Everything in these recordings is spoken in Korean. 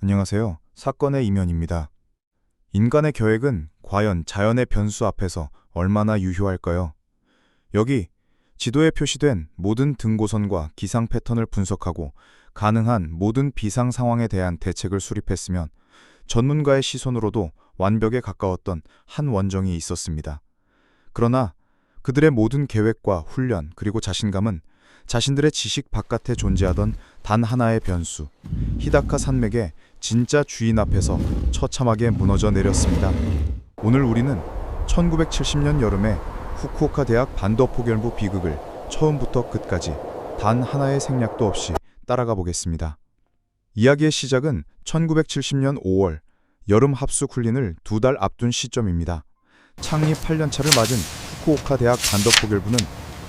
안녕하세요. 사건의 이면입니다. 인간의 계획은 과연 자연의 변수 앞에서 얼마나 유효할까요? 여기 지도에 표시된 모든 등고선과 기상 패턴을 분석하고 가능한 모든 비상 상황에 대한 대책을 수립했으면 전문가의 시선으로도 완벽에 가까웠던 한 원정이 있었습니다. 그러나 그들의 모든 계획과 훈련 그리고 자신감은 자신들의 지식 바깥에 존재하던 단 하나의 변수, 히다카 산맥의 진짜 주인 앞에서 처참하게 무너져 내렸습니다. 오늘 우리는 1970년 여름에 후쿠오카 대학 반도포결부 비극을 처음부터 끝까지 단 하나의 생략도 없이 따라가 보겠습니다. 이야기의 시작은 1970년 5월 여름 합숙 훈련을 2달 앞둔 시점입니다. 창립 8년차를 맞은 후쿠오카 대학 반도포결부는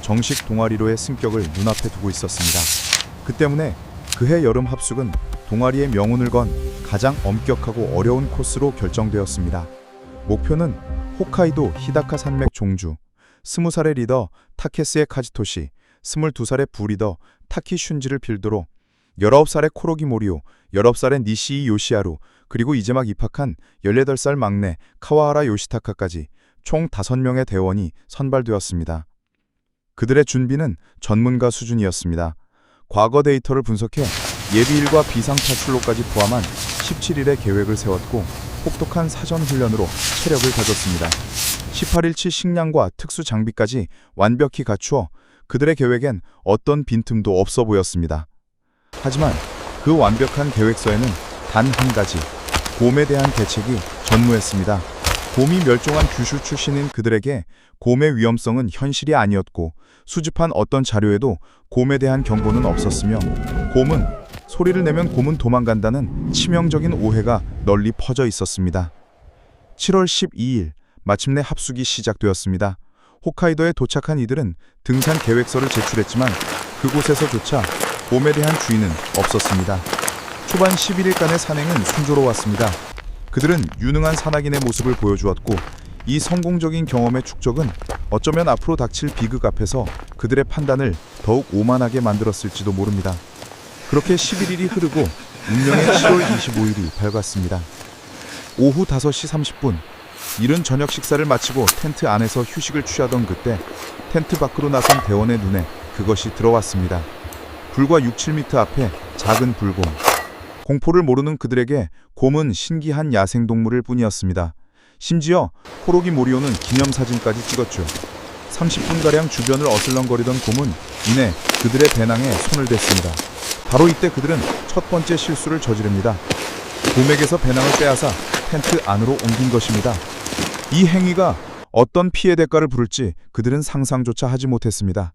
정식 동아리로의 승격을 눈앞에 두고 있었습니다. 그 때문에 그해 여름 합숙은 동아리의 명운을 건 가장 엄격하고 어려운 코스로 결정되었습니다. 목표는 홋카이도 히다카 산맥 종주, 20살의 리더 타케스의 카지토시, 22살의 부리더 타키 슌지를 필두로 19살의 코로기 모리오, 19살의 니시이 요시하루, 그리고 이제 막 입학한 18살 막내 카와하라 요시타카까지 총 5명의 대원이 선발되었습니다. 그들의 준비는 전문가 수준이었습니다. 과거 데이터를 분석해 예비일과 비상탈출로까지 포함한 17일의 계획을 세웠고 혹독한 사전 훈련으로 체력을 다졌습니다. 18일치 식량과 특수 장비까지 완벽히 갖추어 그들의 계획엔 어떤 빈틈도 없어 보였습니다. 하지만 그 완벽한 계획서에는 단 한 가지, 곰에 대한 대책이 전무했습니다. 곰이 멸종한 규슈 출신인 그들에게 곰의 위험성은 현실이 아니었고 수집한 어떤 자료에도 곰에 대한 경고는 없었으며 소리를 내면 곰은 도망간다는 치명적인 오해가 널리 퍼져 있었습니다. 7월 12일 마침내 합숙이 시작되었습니다. 홋카이도에 도착한 이들은 등산 계획서를 제출했지만 그곳에서조차 곰에 대한 주의는 없었습니다. 초반 11일간의 산행은 순조로웠습니다. 그들은 유능한 산악인의 모습을 보여주었고 이 성공적인 경험의 축적은 어쩌면 앞으로 닥칠 비극 앞에서 그들의 판단을 더욱 오만하게 만들었을지도 모릅니다. 그렇게 11일이 흐르고 운명의 7월 25일이 밝았습니다. 오후 5시 30분, 이른 저녁 식사를 마치고 텐트 안에서 휴식을 취하던 그때 텐트 밖으로 나선 대원의 눈에 그것이 들어왔습니다. 불과 6, 7m 앞에 작은 불곰. 공포를 모르는 그들에게 곰은 신기한 야생동물일 뿐이었습니다. 심지어 코로기 모리오는 기념사진까지 찍었죠. 30분가량 주변을 어슬렁거리던 곰은 이내 그들의 배낭에 손을 댔습니다. 바로 이때 그들은 첫 번째 실수를 저지릅니다. 곰에게서 배낭을 빼앗아 텐트 안으로 옮긴 것입니다. 이 행위가 어떤 피해 대가를 부를지 그들은 상상조차 하지 못했습니다.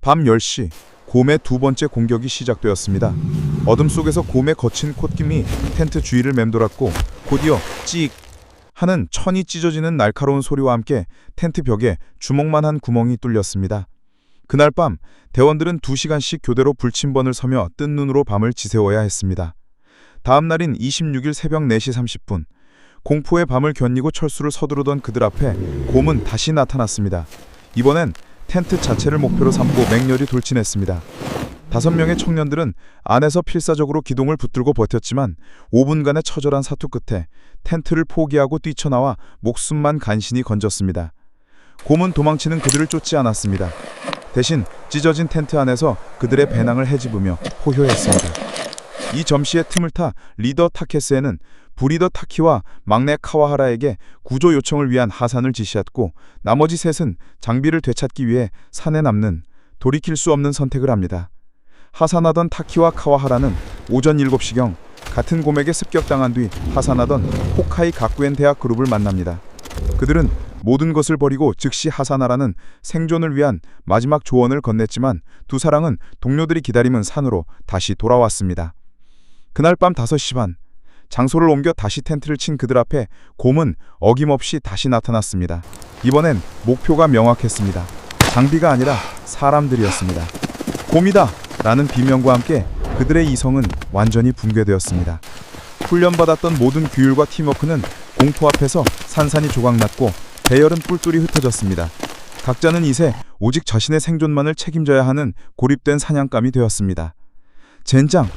밤 10시, 곰의 두 번째 공격이 시작되었습니다. 어둠 속에서 곰의 거친 콧김이 텐트 주위를 맴돌았고 곧이어 찍 하는 천이 찢어지는 날카로운 소리와 함께 텐트 벽에 주먹만한 구멍이 뚫렸습니다. 그날 밤 대원들은 2시간씩 교대로 불침번을 서며 뜬 눈으로 밤을 지새워야 했습니다. 다음 날인 26일 새벽 4시 30분, 공포의 밤을 견디고 철수를 서두르던 그들 앞에 곰은 다시 나타났습니다. 이번엔 텐트 자체를 목표로 삼고 맹렬히 돌진했습니다. 5명의 청년들은 안에서 필사적으로 기동을 붙들고 버텼지만 5분간의 처절한 사투 끝에 텐트를 포기하고 뛰쳐나와 목숨만 간신히 건졌습니다. 곰은 도망치는 그들을 쫓지 않았습니다. 대신 찢어진 텐트 안에서 그들의 배낭을 헤집으며 호효했습니다. 이 점시의 틈을 타 리더 타케스에는 부리더 타키와 막내 카와하라에게 구조 요청을 위한 하산을 지시했고 나머지 셋은 장비를 되찾기 위해 산에 남는 돌이킬 수 없는 선택을 합니다. 하산하던 타키와 카와하라는 오전 7시경 같은 곰에게 습격당한 뒤 하산하던 홋카이 가쿠엔 대학 그룹을 만납니다. 그들은 모든 것을 버리고 즉시 하산하라는 생존을 위한 마지막 조언을 건넸지만 두 사랑은 동료들이 기다리는 산으로 다시 돌아왔습니다. 그날 밤 5시 반, 장소를 옮겨 다시 텐트를 친 그들 앞에 곰은 어김없이 다시 나타났습니다. 이번엔 목표가 명확했습니다. 장비가 아니라 사람들이었습니다. 곰이다! 라는 비명과 함께 그들의 이성은 완전히 붕괴되었습니다. 훈련받았던 모든 규율과 팀워크는 공포 앞에서 산산이 조각났고 대열은 뿔뿔이 흩어졌습니다. 각자는 이제 오직 자신의 생존만을 책임져야 하는 고립된 사냥감이 되었습니다. 젠장!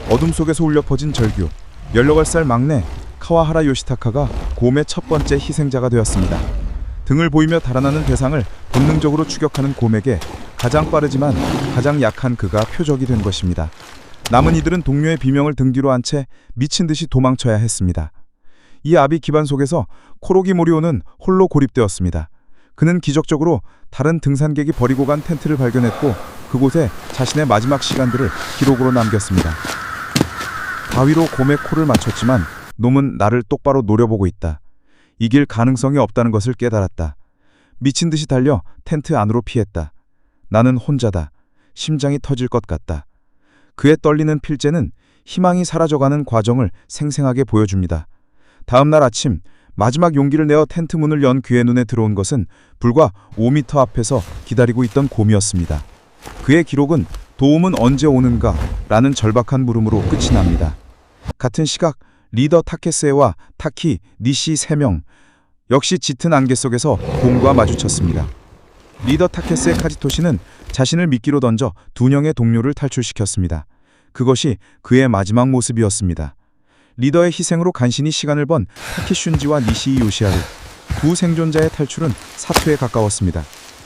어둠 속에서 울려 퍼진 절규. 18살 막내 카와하라 요시타카가 곰의 첫 번째 희생자가 되었습니다. 등을 보이며 달아나는 대상을 본능적으로 추격하는 곰에게 가장 빠르지만 가장 약한 그가 표적이 된 것입니다. 남은 이들은 동료의 비명을 등 뒤로 한 채 미친 듯이 도망쳐야 했습니다. 이 아비 기반 속에서 코로기 모리오는 홀로 고립되었습니다. 그는 기적적으로 다른 등산객이 버리고 간 텐트를 발견했고 그곳에 자신의 마지막 시간들을 기록으로 남겼습니다. 바위로 곰의 코를 맞췄지만 놈은 나를 똑바로 노려보고 있다. 이길 가능성이 없다는 것을 깨달았다. 미친 듯이 달려 텐트 안으로 피했다. 나는 혼자다. 심장이 터질 것 같다. 그의 떨리는 필재는 희망이 사라져가는 과정을 생생하게 보여줍니다. 다음 날 아침 마지막 용기를 내어 텐트 문을 연 그의 눈에 들어온 것은 불과 5m 앞에서 기다리고 있던 곰이었습니다. 그의 기록은 도움은 언제 오는가? 라는 절박한 물음으로 끝이 납니다. 같은 시각 리더 타케스에와 타키, 니시 3명 역시 짙은 안개 속에서 곰과 마주쳤습니다. 리더 타케스의 카지토시는 자신을 미끼로 던져 2명의 동료를 탈출시켰습니다. 그것이 그의 마지막 모습이었습니다. 리더의 희생으로 간신히 시간을 번 타케슌지와 니시 요시아르 두 생존자의 탈출은 사퇴에 가까웠습니다.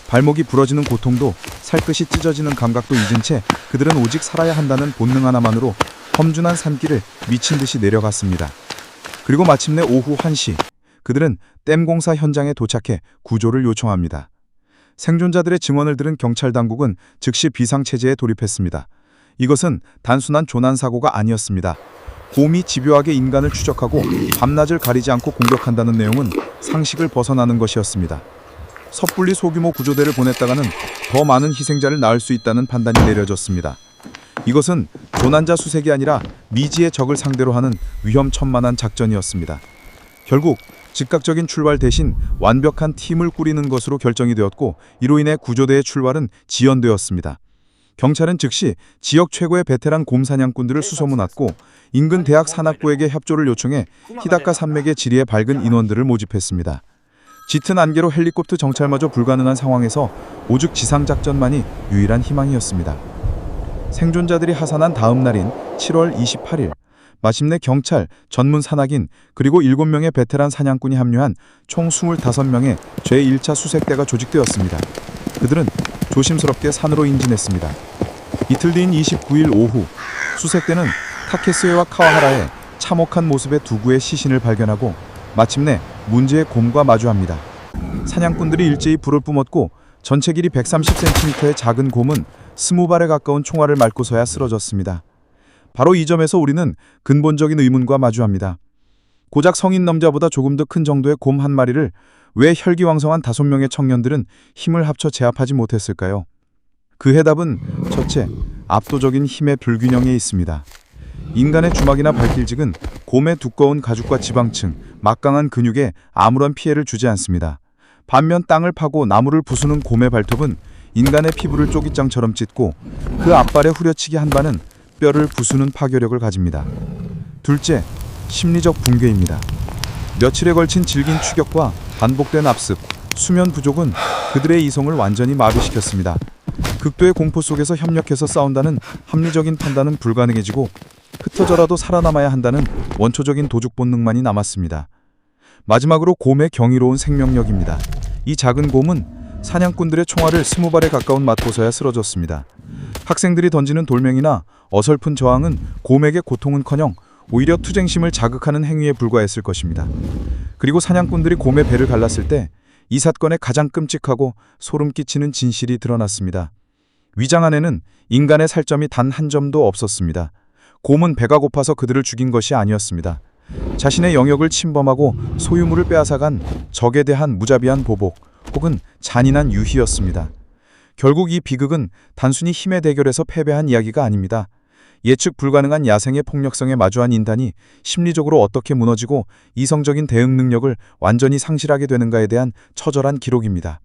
발목이 부러지는 고통도 살갗이 찢어지는 감각도 잊은 채 그들은 오직 살아야 한다는 본능 하나만으로 험준한 산길을 미친 듯이 내려갔습니다. 그리고 마침내 오후 1시 그들은 댐 공사 현장에 도착해 구조를 요청합니다. 생존자들의 증언을 들은 경찰 당국은 즉시 비상체제에 돌입했습니다. 이것은 단순한 조난사고가 아니었습니다. 곰이 집요하게 인간을 추적하고 밤낮을 가리지 않고 공격한다는 내용은 상식을 벗어나는 것이었습니다. 섣불리 소규모 구조대를 보냈다가는 더 많은 희생자를 낳을 수 있다는 판단이 내려졌습니다. 이것은 조난자 수색이 아니라 미지의 적을 상대로 하는 위험천만한 작전이었습니다. 결국 즉각적인 출발 대신 완벽한 팀을 꾸리는 것으로 결정이 되었고 이로 인해 구조대의 출발은 지연되었습니다. 경찰은 즉시 지역 최고의 베테랑 곰 사냥꾼들을 수소문했고 인근 대학 산악부에게 협조를 요청해 히다카 산맥의 지리에 밝은 인원들을 모집했습니다. 짙은 안개로 헬리콥터 정찰마저 불가능한 상황에서 오죽 지상작전만이 유일한 희망이었습니다. 생존자들이 하산한 다음 날인 7월 28일 마침내 경찰, 전문 산악인 그리고 7명의 베테랑 사냥꾼이 합류한 총 25명의 제1차 수색대가 조직되었습니다. 그들은 조심스럽게 산으로 인진했습니다. 이틀 뒤인 29일 오후 수색대는 타케스에와 카와하라의 참혹한 모습의 두 구의 시신을 발견하고 마침내 문제의 곰과 마주합니다. 사냥꾼들이 일제히 불을 뿜었고 전체 길이 130cm의 작은 곰은 20발에 가까운 총알을 맞고서야 쓰러졌습니다. 바로 이 점에서 우리는 근본적인 의문과 마주합니다. 고작 성인 남자보다 조금 더 큰 정도의 곰 한 마리를 왜 혈기왕성한 5명의 청년들은 힘을 합쳐 제압하지 못했을까요? 그 해답은 첫째, 압도적인 힘의 불균형에 있습니다. 인간의 주먹이나 발길직은 곰의 두꺼운 가죽과 지방층, 막강한 근육에 아무런 피해를 주지 않습니다. 반면 땅을 파고 나무를 부수는 곰의 발톱은 인간의 피부를 쪼깃장처럼 찢고 그 앞발에 후려치기 한 발은 뼈를 부수는 파괴력을 가집니다. 둘째, 심리적 붕괴입니다. 며칠에 걸친 질긴 추격과 반복된 압습, 수면 부족은 그들의 이성을 완전히 마비시켰습니다. 극도의 공포 속에서 협력해서 싸운다는 합리적인 판단은 불가능해지고 흩어져라도 살아남아야 한다는 원초적인 도죽 본능만이 남았습니다. 마지막으로 곰의 경이로운 생명력입니다. 이 작은 곰은 사냥꾼들의 총알을 20발에 가까운 맞고서야 쓰러졌습니다. 학생들이 던지는 돌멩이나 어설픈 저항은 곰에게 고통은커녕 오히려 투쟁심을 자극하는 행위에 불과했을 것입니다. 그리고 사냥꾼들이 곰의 배를 갈랐을 때 이 사건의 가장 끔찍하고 소름 끼치는 진실이 드러났습니다. 위장 안에는 인간의 살점이 단 한 점도 없었습니다. 곰은 배가 고파서 그들을 죽인 것이 아니었습니다. 자신의 영역을 침범하고 소유물을 빼앗아간 적에 대한 무자비한 보복 혹은 잔인한 유희였습니다. 결국 이 비극은 단순히 힘의 대결에서 패배한 이야기가 아닙니다. 예측 불가능한 야생의 폭력성에 마주한 인간이 심리적으로 어떻게 무너지고 이성적인 대응 능력을 완전히 상실하게 되는가에 대한 처절한 기록입니다.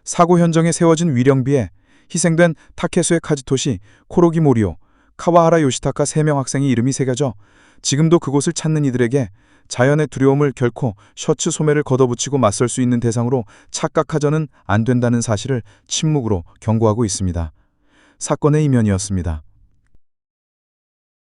사고 현장에 세워진 위령비에 희생된 타케수의 카지토시, 코로기 모리오, 카와하라 요시타카 3명 학생의 이름이 새겨져 지금도 그곳을 찾는 이들에게 자연의 두려움을 결코 셔츠 소매를 걷어붙이고 맞설 수 있는 대상으로 착각하져는 안 된다는 사실을 침묵으로 경고하고 있습니다. 사건의 이면이었습니다.